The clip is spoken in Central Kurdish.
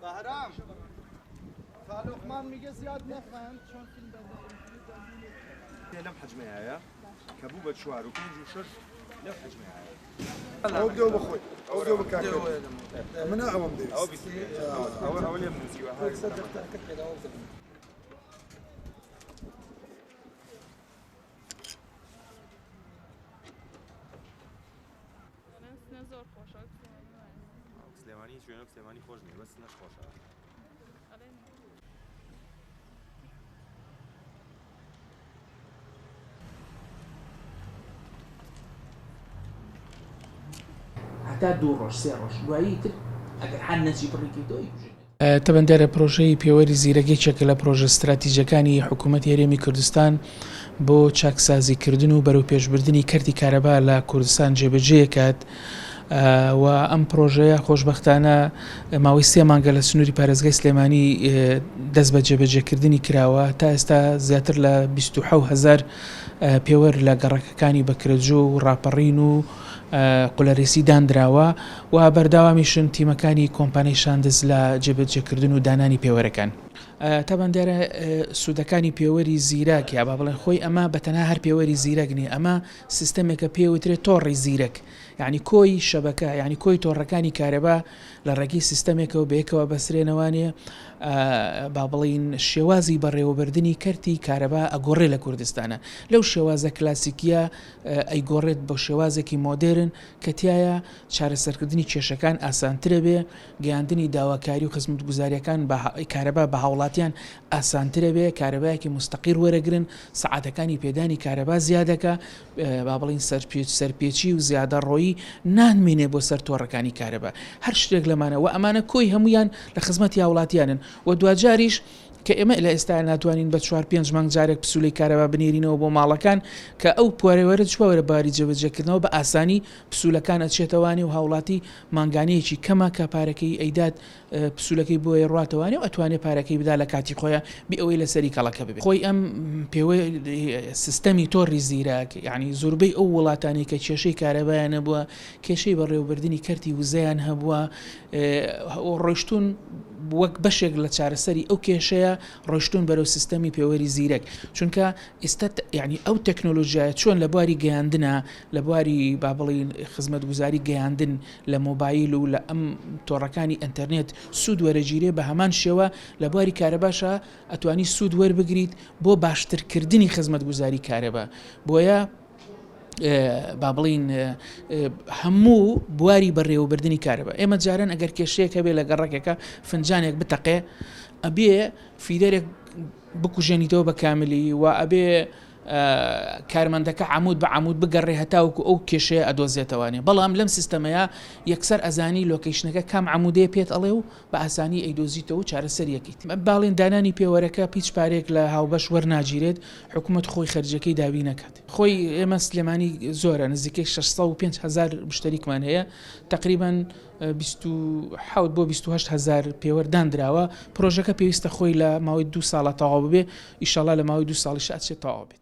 بهرام لقمان میگه زیاد نخند چون فیلم لم حجمها يا كبوبة شوار وكنج وشر لم حجمها او بدو بخوي او بدو بكاكل من اعوام دي او بس او لم نسيوا هاي سليماني شو سليماني خوشني بس نش خوشها حتى دو ڕۆژ سێ ڕۆژ دوایی تر ئەگەر هەر نەچی بڕێکیتەوەی تەبەندێرە پرۆژەی پێوەری زیرەکێکێکە لە پرۆژە استراتیژیەکانی حکوومەت هێرێمی کوردستان بۆ چاکسازیکردن و بەرەو پێشبردننی کەرتی کارەبا لە کوردستان جێبەجێکات و ئەم پرۆژەیە خۆشببختانە ماوەی 3 مانگە لە سنووری پارێزگای سلێمانی دەست بە جێبەجێکردنی کراوە تا ئێستا زیاتر لە 27,000 پێوەر لە گەڕەکەەکانی بەکرێجۆ و ڕاپەڕین و قولەرێسی دانراوە و بەرداوامیشن تیمەکانی کۆمپانیای شاندز لە جێبەجێکردن و دانانی پێوەرەکان. تابندێرە سوودەکانی پێوەری زیرەک یا با بڵێن خۆی ئەمە بەتەنها هەر پێوەری زیرەک نیە، ئەمە سیستەمێکە پێوترێت تۆڕی زیرەک، یعنی کۆی شەبەکە، یعنی کۆی تۆڕەکانی کارەبا لە ڕێگەی سیستەمێکەوە بەیەکەوە بەسرێنەوانێ با بڵین شێوازی بەڕێوەبردننی کەرتی کارەبا ئەگۆڕێ لە کوردستانە. لەو شێوازە کلاسیکیە ئەیگۆڕێت بە شێوازێکی مۆدرن کە تایە چارەسەرکردنی کێشەکان ئاسانترە بێ، گەیاندنی داواکاری و خزمەتگوزاریەکان کارەبا بە هاوڵاتیان ئاسانترە بێ، کارەبایەکی مستەقیر وەرەگرن، سەعاتەکانی پێدانی کارەبا زیادەکە، با بڵین سەرپێچی و زیادە ڕۆیی نانمێنێ بۆ سەر تۆڕەکانی کارەبا. هەر شتێک لەمانەوە ئەمانە کۆی هەمویان لە خزمەتی هاوڵاتیانن و دوجاریش کە ئێمە لە ئێستا ناتوانین بە 4-5 مانگ جارێک پسوولەی کارەبا بنێرینەوە بۆ ماڵەکان کە ئەو پوارەوەرە چوەوەرە باری جێبەجێکردنەوە بە ئاسانی پسوولەکان ئەچێتەوانی و هاوڵاتی مانگانەیەکی کەمە کە پارەکەی ئەیدات پسوولەکەی بۆیە ڕاتەوانی و ئەتوانێت پارەکەی بدا لە کاتی خۆیان بی ئەوەی لەسەری کەڵەکە ببێت. خۆی ئەم سیستەمی تۆڕی زیرەک، یعنی زۆربەی ئەو وڵاتانی کە کێشەی کارەبایان هەبووە، کێشەی بەڕێوەبردننی کەرتی وزەیان هەبووە، ڕۆیشتون وەک بەشێک لە چارەسەری ئەو کێشەیە ڕۆیشتون بەرەو سیستەمی پێوەری زیرەک، چونکە ئێستا یعنی ئەو تەکنۆلۆژیایە چۆن لە بواری گەیاندنە، لە بواری با بڵین خزمەتگوزاری گەیاندن لە مۆبایل و لە ئەم تۆڕەکانی ئینتەرنێت سوود وەرەگیرێ، بە هەمان شێوە لە بواری کارەباشە ئەتوانی سوود وەربگریت بۆ باشترکردنی خزمەتگوزاری کارەبا. بۆیە با بڵین هەموو بواری بەڕێوەبردننی کارەبا. ئێمە جاران ئەگەر کێشەیەکە بێ لە گەڕەکێکە فنجانێک بتەقێ ئەبێ فیدەرێک بکوژێنیتەوە بە کاملی و ئەبێ کارمەندەکە عمود بە عمود بگەڕێ هەتاوکو ئەو کێشەیە ئەدۆزێتەوانێ. بەڵام لەم سیستەمەیە یەکسەر ئەزانی لۆکیشنەکە کام عمودەیە پێت ئەڵێ و بە ئاسانی ئەیدۆزیتەوە و چارەسەریەکەیت. باڵێن دانانی پێوەرەکە پیچ پارێک لە هاوبەش وەرناگیرێت، حکوومەت خۆی خەرجەکەی داوی نەکات. خۆی ئێمە سلێمانی زۆرە، نزیکەی 605,000 مشتریکمان هەیە، تقریباً 27 بۆ 28,000 پێوەر دانراوە. پرۆژەکە پێویستە خۆی لە ماوەی 2 ساڵە تەواو ببێ، ئیشەڵا لە ماوەی 2 ساڵیش ئەچێت تەواو بێت.